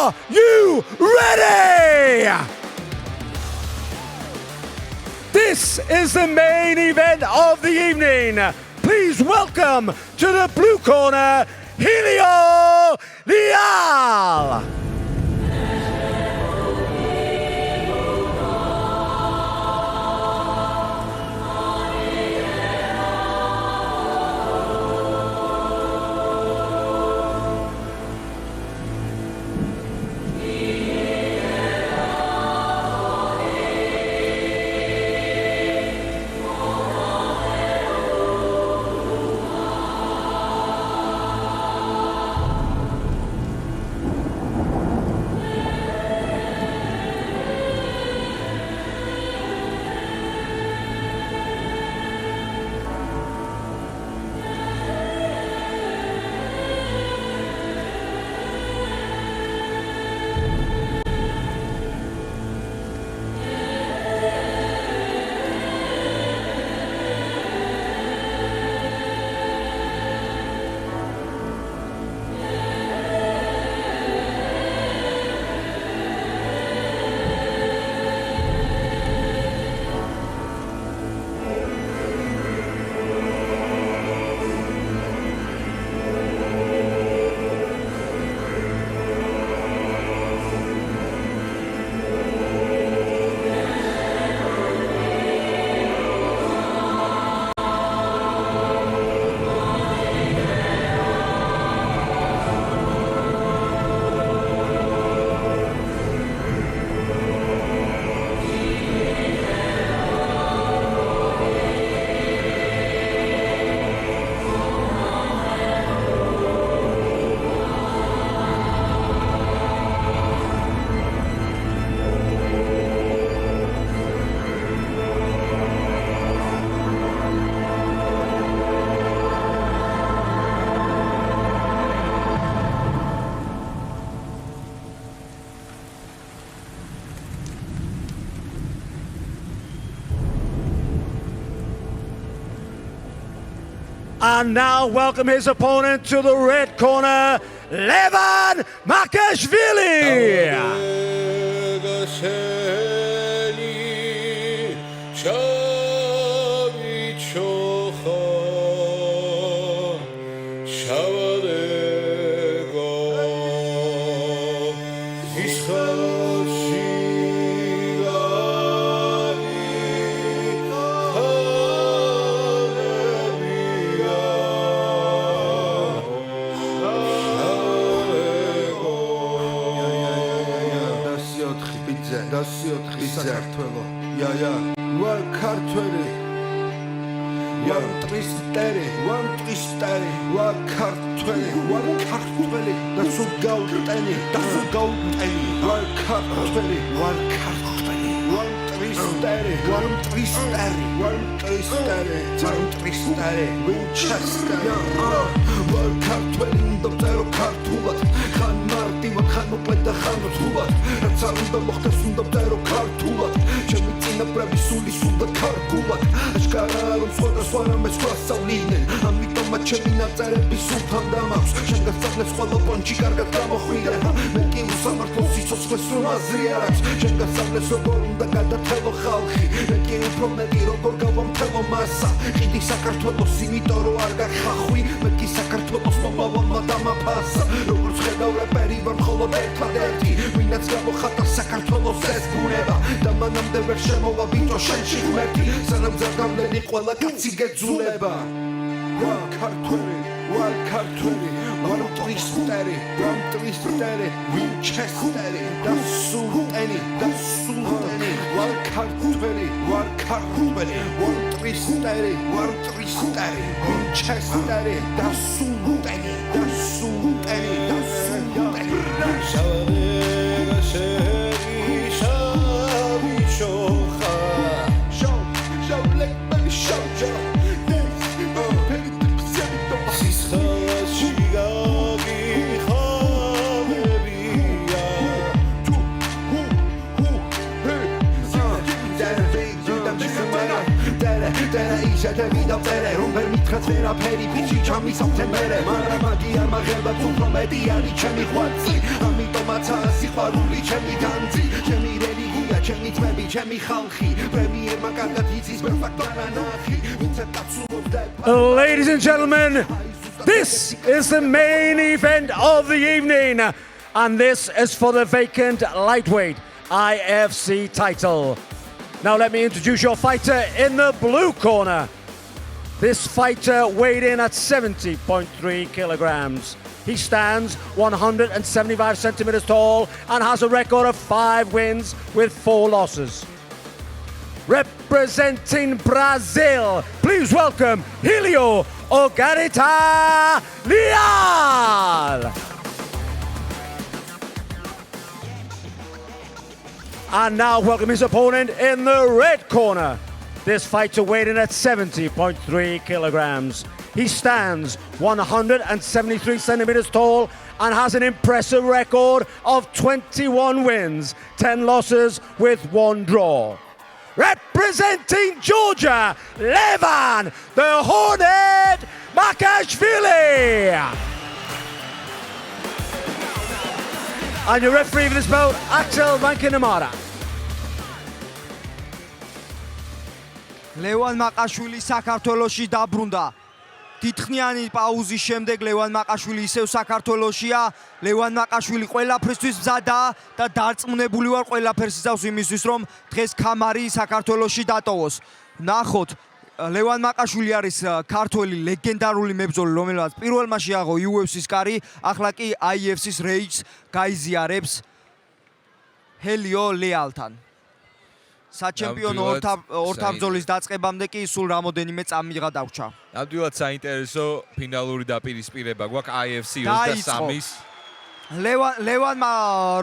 Are you ready? This is the main event of the evening. Please welcome to the blue corner, Helio Leal. And now welcome his opponent to the red corner, Levan Makashvili. საქართველო იაია ვარ ქართველი ვარ მტრისტერი ვარ ქართველი და სულ გავტენი ვარ ქართველი ვარ მტრისტერი ვინჩესტერი ვარ ქართველი უნდა ვწერო ქართულად ხან მარტივად ხან მოკლედ და ხან რთულად რაც არ უნდა მოხდეს უნდა ვწერო ქართულად ჩემი წინაპრები სული სულდა ქარგულად აშკარა რომ სხვადასხვა რამეს გვასწავლიდნენ ამიტომაც ჩემი ნაწერები სულთან დამაქვს შენ გასწავლეს ყველა პონჩი კარგად გამოხვიდე მე კი უსამართლო სიცოცხლეს რომ აზრი არ აქვს შენ გასწავლეს როგორ უნდა გადათელო ხალხი მე კი უფრო მეტი როგორ გავამთელო მასა ხიდი საქართველოს იმიტომ რომ არ გახახვი მე კი საქართველოს მომავალმა დამაფასა როგორც ხედავ რეპერი ვარ მხოლოდ ერთადერთი ვინაც გამოხატა საქართველოს ეს ბუნება და მანამდე ვერ შემოვა ბიჭო შენში ღმერთი სანამ ზარდამდენი ყველა კაცი გეძულება ვარ ქართველი ვარ მტრისტერი ვინჩესტერი და სულტენი ვარ ქართველი ვარ მტრისტერი ვინჩესტერი და სულტენი შედევიდა წერე რომ ვერ მითხრათ ვერაფერი ფიჩი ჩამისავთე მერე მაგრამ მაგი არ მაღება უფრო მეტი არის ჩემი ღვაწლი ამიტომაც ასი ჩემი ხალხი პრემიერმა კარგად იცის ბერფაქტანანახი ვინცე დაცულობს და Ladies and gentlemen, this is the main event of the evening, and this is for the vacant lightweight IFC title. Now let me introduce your fighter in the blue corner. This fighter weighed in at 70.3 kilograms. He stands 175 centimeters tall and has a record of 5 wins with 4 losses. Representing Brazil, please welcome Helio Ogarita Leal. And now welcome his opponent in the red corner. This fighter weighed in at 70.3 kilograms. He stands 173 centimeters tall and has an impressive record of 21 wins, 10 losses with 1 draw. Representing Georgia, Levan, the Hornet Makashvili. And your referee for this bout, Axel Vankinamara. ლევან მაყაშვილი საქართველოში დაბრუნდა. დიდხნიანი პაუზის შემდეგ ლევან მაყაშვილი ისევ საქართველოშია. ლევან მაყაშვილი ყველაფრისთვის მზადაა და დარწმუნებული ვარ ყველაფერს იცავს იმისთვის რომ დღეს ქამარი საქართველოში დატოვოს. ნახოთ ლევან მაყაშვილი არის ქართველი ლეგენდარული მებრძოლი რომელსაც პირველმა შეაღო UFC-ს კარი, ახლა კი IFC-ს რეიჯს გაიზიარებს ჰელიო ლეალთან. საჩემპიონო ორთაბრძოლის დაწყებამდე კი სულ რამოდენიმე წამიღა დავრჩა. ნამდვილად საინტერესო ფინალური დაპირისპირება გვაქვს IFC 23-ის. ლევანმა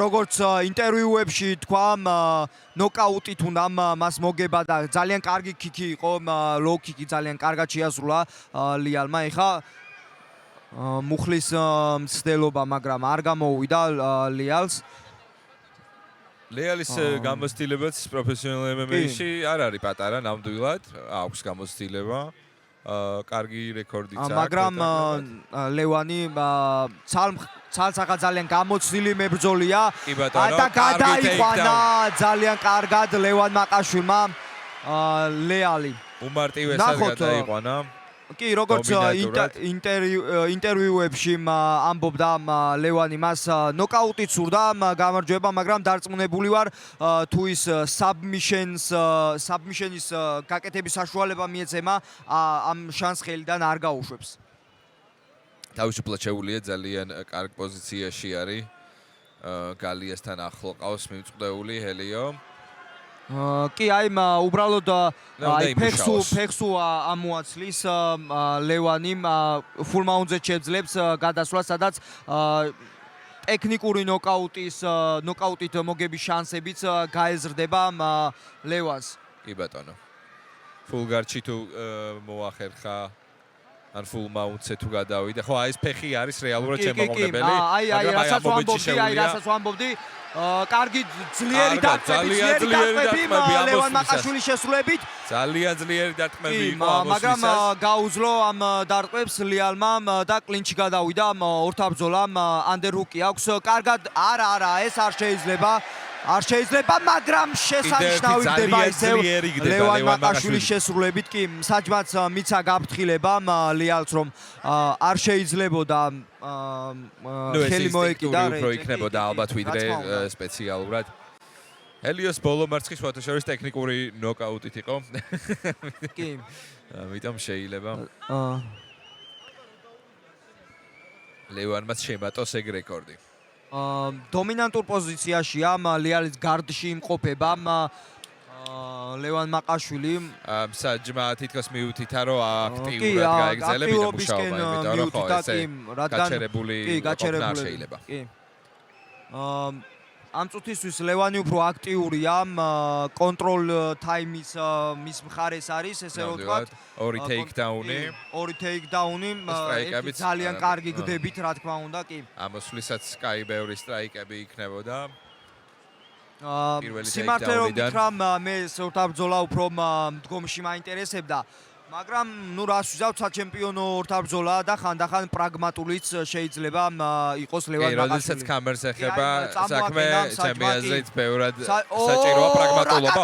როგორც ინტერვიუებში თქვა, ნოკაუტით უნდა მას მოგება და ძალიან კარგი ქიკი იყო, ლოუ ქიკი ძალიან კარგად შეასრულა ლიალმა. ეხა მუხლის მცდელობა, მაგრამ არ გამოუვიდა ლიალს. ლეალის გამოცდილებაც პროფესიონალ MMA-ში არ არის პატარა, ნამდვილად აქვს გამოცდილება. კარგი რეკორდიც აქვს. მაგრამ ლევანი ცალსახა ძალიან გამოცდილი მებრძოლია. და გადაიყვანა ძალიან კარგად ლევან მაყაშვილმა ლეალი. უმარტივესად გადაიყვანა. კი, როგორც ინტერვიუებში ამბობდა ლევანი მას ნოკაუტით სურდა გამარჯვება, მაგრამ დარწმუნებული ვარ თუ ის საბმიშენის გაკეთების საშუალება მიეცემა, ამ შანსს ხელიდან არ გაუშვებს. თავისუფლად შეუულია, ძალიან კარგ პოზიციაში არის. გალიასთან ახლო ყავს მივწყვდეული ჰელიო. კი, აი უბრალოდ ფეხსუ ამოაცლის ლევანი ფულმაუნზე შეძლებს გადასვლას, სადაც ტექნიკური ნოკაუტით მოგების შანსებიც გაეზრდება ლევანს. კი ბატონო. ფულგარჩი თუ მოახერხა ან ფულმაუნზე თუ გადავიდა. ხო, აი ეს ფეხი არის რეალურად შემოღონებელი. რასაც ვამბობდი, კარგი ძლიერი დარტყმები ლევან მაყაშვილის შესრულებით. ძალიან ძლიერი დარტყმები იყო ამოსვლისას. მაგრამ გაუძლო ამ დარტყმებს ლიალმა და კლინჩი გადავიდა ორთაბრძოლამ. ანდერჰუკი აქვს. კარგად, არა, ეს არ შეიძლება. მაგრამ შესანიშნავი ხდება ისევ ლევან მაყაშვილის შესრულებით. კი, საჯმაც მიცა გაფრთხილება ლიალს რომ არ შეიძლებოდა ხელი მოეკიდა უფრო იქნებოდა ალბათ ვიდრე სპეციალურად. ჰელიოს ბოლო მარცხი სხვათა შორის ტექნიკური ნოკაუტით იყო. კი. ამიტომ შეიძლება ლევანმაც შემატოს ეგ რეკორდი. დომინანტურ პოზიციაშია ლიალის გარდში იმყოფება ლევან მაყაშვილი. საჯმა თითქოს მიუთითა რომ აქტიურად გაეგზელებინა მუშაობა, იმიტომ რომ ხო ესე გაჩერებული შეიძლება. კი. ამ წუთისთვის ლევანი უფრო აქტიურია, კონტროლ თაიმის მის მხარეს არის, ესე რომ ვთქვათ. ორი ტეიქდაუნი. ძალიან კარგი გდებით, რა თქმა უნდა, კი. ამოსვლისაც კაი ბევრი სტრაიკები იქნებოდა. სიმართლე რომ ვთქვა, მე ორთაბრძოლა უფრო მდგომში მაინტერესებდა, მაგრამ ნუ რას ვიზავთ საჩემპიონო ორთაბრძოლა და ხანდახან პრაგმატულიც შეიძლება იყოს ლევან მაყაშვილის. როდესაც კამერას ეხება საქმე ჩემი აზრით ბევრად საჭიროა პრაგმატულობა.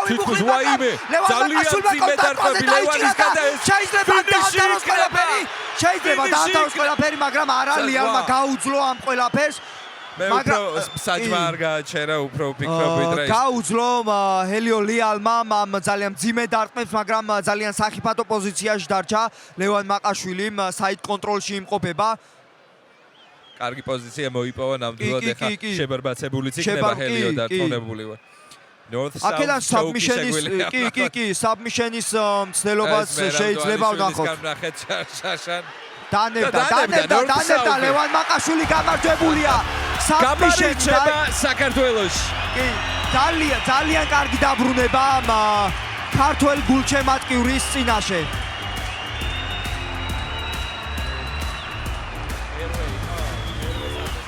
თითქოს ვაიმე ძალიან ძიმე დარტყმები ლევანის გადაეს. შეიძლება დაამთავროს ყველაფერი. შეიძლება დაამთავროს ყველაფერი, მაგრამ არა ლევანმა გაუძლო ამ ყველაფერს. მე უფრო საჭმა არ გააჩერა, უფრო ვფიქრობ ვიდრე ის. გაუძლო ჰელიო ლიალმა ამ ძალიან ძიმე დარტყმებს, მაგრამ ძალიან სახიფათო პოზიციაში დარჩა ლევან მაყაშვილი, საით კონტროლში იმყოფება. კარგი პოზიცია მოიპოვა ნამდვილად ეხა შებარბაცებულიც იქნება ჰელიო დარტყმებული ვარ. აქედან საბმიშენის მცდელობას შეიძლება ვნახოთ. დანებდა ლევან მაყაშვილი გამარჯვებულია. გამარჯვება საქართველოში. კი, ძალიან კარგი დაბრუნება ქართველ გულჩემატკივრის წინაშე.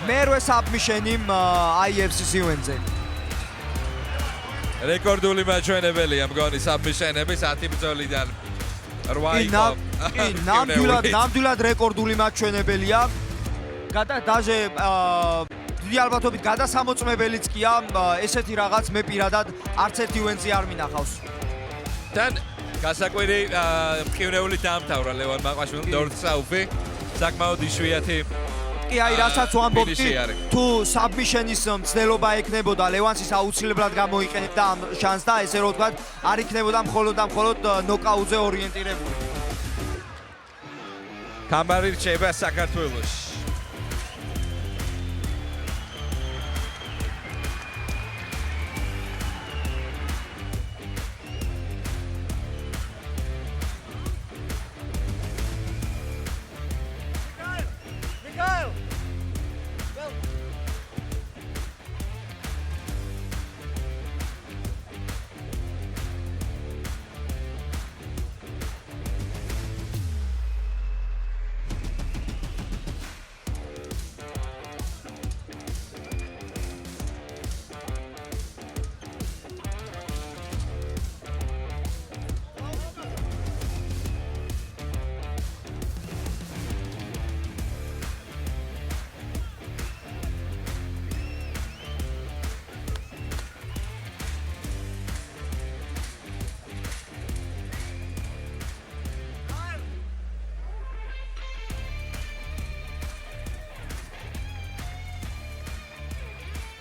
მერვე საბმიშენი IFC-ს ივენზე. რეკორდული მაჩვენებელია მგონი საბმიშენები 10 ბრძოლიდან 8 იყო. ნამდვილად რეკორდული მაჩვენებელია. დაჟე დიდი ალბათობით გადასამოწმებელიც კია ესეთი რაღაც მე პირადად არც ერთ ივენტზე არ მინახავს. თან გასაკვირი მყინვეული დაამთავრა ლევან მაყაშვილმა დორცაუფი. საკმაოდ იშვიათი კი აი რასაც ვამბობ კი თუ საბმიშენის მცდელობა ექნებოდა ლევანს ის აუცილებლად გამოიყენებდა ამ შანსს და ესე რომ ვთქვათ არ იქნებოდა მხოლოდ ნოკაუტზე ორიენტირებული. კამარი რჩება საქართველოში.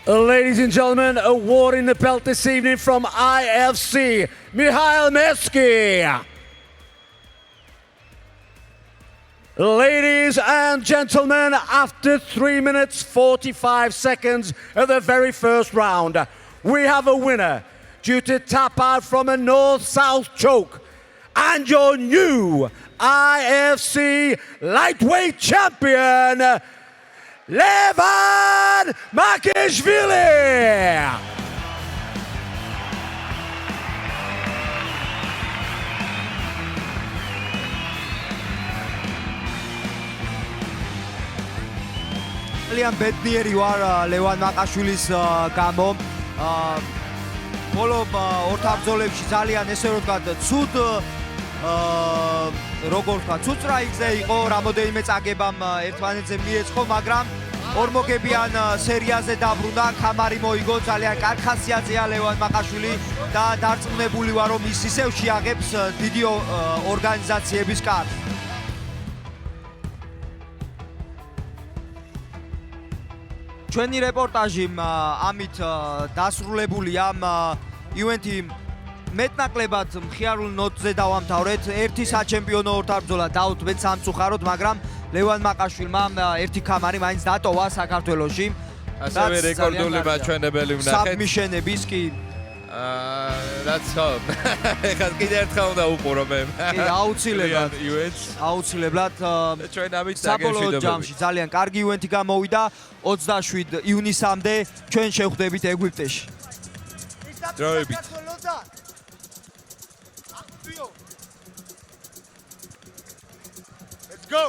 Ladies and gentlemen, a war in the belt this evening from IFC, Mihail Meski. Ladies and gentlemen, after 3 minutes 45 seconds of the very first round, we have a winner due to tap out from a north-south choke. And your new IFC lightweight champion, Levan Makishvili! ძალიან ბედნიერი ვარ ლევან მაყაშვილის გამო. ბოლო ორთაბრძოლებში ძალიან ესე რომ ვთქვათ ცუდ როგორ ვთქვათ ცუდ სტრაიკზე იყო, რამოდენიმე წაგებამ ერთმანეთზე მიეწყო, მაგრამ ორმოგებიან სერიაზე დაბრუნდა, ქამარი მოიგო, ძალიან კარგ ხასიათზეა ლევან მაყაშვილი და დარწმუნებული ვარ რომ ის ისევ შეაღებს დიდი ორგანიზაციების კარს. ჩვენი რეპორტაჟი ამით დასრულებულია. ივენთი მეტნაკლებად მხიარულ ნოტზე დავამთავრეთ. ერთი საჩემპიონო ორთაბრძოლა დაუთმეთ სამწუხაროდ, მაგრამ ლევან მაყაშვილმა ერთი ქამარი მაინც დატოვა საქართველოში. ასევე რეკორდული მაჩვენებელი ვნახეთ. საბმიშენების კი რაც ხო. ეხლა კიდე ერთხელ უნდა უყურო მე. კი, აუცილებლად. აუცილებლად. ჩვენ ამით საბოლოო ჯამში ძალიან კარგი ივენთი გამოვიდა. 27 ივნისამდე ჩვენ შევხვდებით ეგვიპტეში. დროებით. Let's go.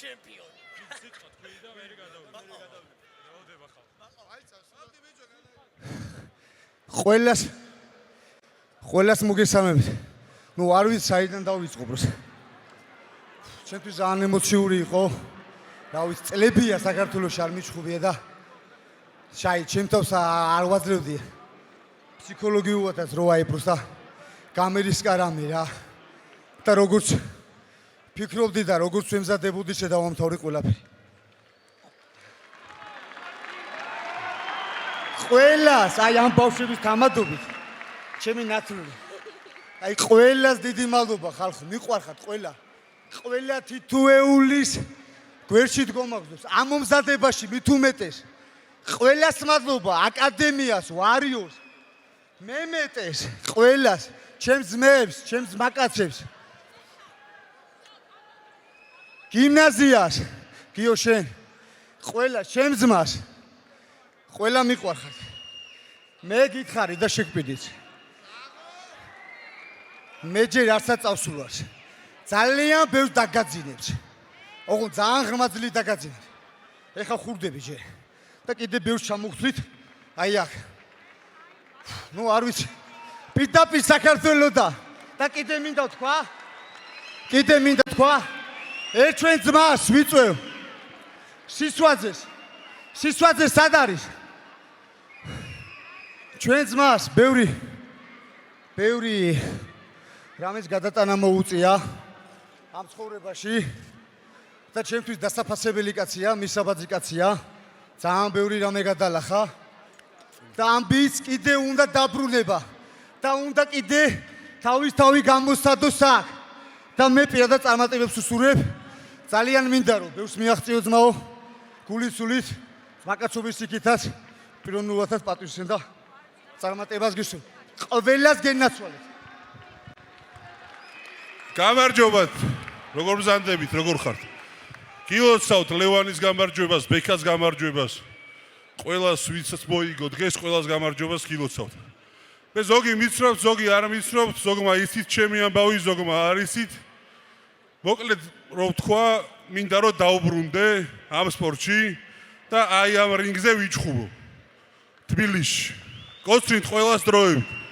ჩემპიონი. ყველას მოგესალმებით. ნუ არ ვიცი საიდან დავიწყო პროს. ჩემთვის ძალიან ემოციური იყო. რა ვიცი, წლებია საქართველოში არ მიჩხუბია და ჩემ თავს არ ვაძლევდია. ფსიქოლოგიულადაც რო აიბროს და გამერისკარამე რა. და როგორც ფიქრობდი და როგორც ვემზადებოდი შედავამთავრე ყველაფერი. ყველას აი ამ ბავშვების თამადობით ჩემი ნაცვლი. აი ყველას დიდი მადლობა ხალხო, მიყვარხართ ყველა. ყველა თითოეულის გვერდში დგომაგდოს. ამ მომზადებაში მით უმეტეს. ყველას მადლობა აკადემიას, ვარიოს. მემეტეს ყველას, ჩემს ძმებს, ჩემს მაკაცებს. გიმნაზიას, გიო შენ. ყველა ჩემს ძმას. ყველა მიყვარხართ. მე გითხარი და შეგპიდით. მე ჯერ არცაც წავსულვარ. ძალიან ბევრს დაგაძინებს. ოღონდ ძალიან ღრმაძლი დაგაძინებს. ეხა ხურდები ჯერ. და კიდე ბევრს ჩამოვხდით. აი აქ. ნუ არ ვიცი. პირდაპირ საქართველოსა და კიდე მინდა თქვა. კიდე მინდა თქვა. ერთ ჩვენ ძმას ვიწევ. სისვაძეს. სისვაძე სად არის? ჩვენ ძმას ბევრი რამეს გადატანა მოუწია ამ ცხოვრებაში და ჩემთვის დასაფასებელი კაცია, მისაბაძი კაცია. ძალიან ბევრი რამე გადალახა და ამბიც კიდე უნდა დაბრუნება და უნდა კიდე თავი გამოსცადოს აქ და მე პირადად წარმატებებს უსურვებ. ძალიან მინდა რომ ბევრს მიაღწიო ძმაო, გულისულით, მაკაცობის იქითაც, პიროვნულადაც პატივისცემ და წარმატებას გისურვებ. ყველას გენაცვალეთ. გამარჯობათ. როგორ მზადდებით, როგორ ხართ? გილოცავთ ლევანის გამარჯვებას, ბექას გამარჯვებას. ყველას ვისაც მოიგო დღეს, ყველას გამარჯვებას გილოცავთ. მე ზოგი მიცნობთ, ზოგი არ მიცნობთ, ზოგმა ისიც ჩემი ამბავი, ზოგმა არ ისიც. მოკლედ რომ თქვა, მინდა რომ დაუბრუნდე ამ სპორტში და აი ამ რინგზე ვიჩხუბო. თბილისში. გოცრინთ ყველას დროებით.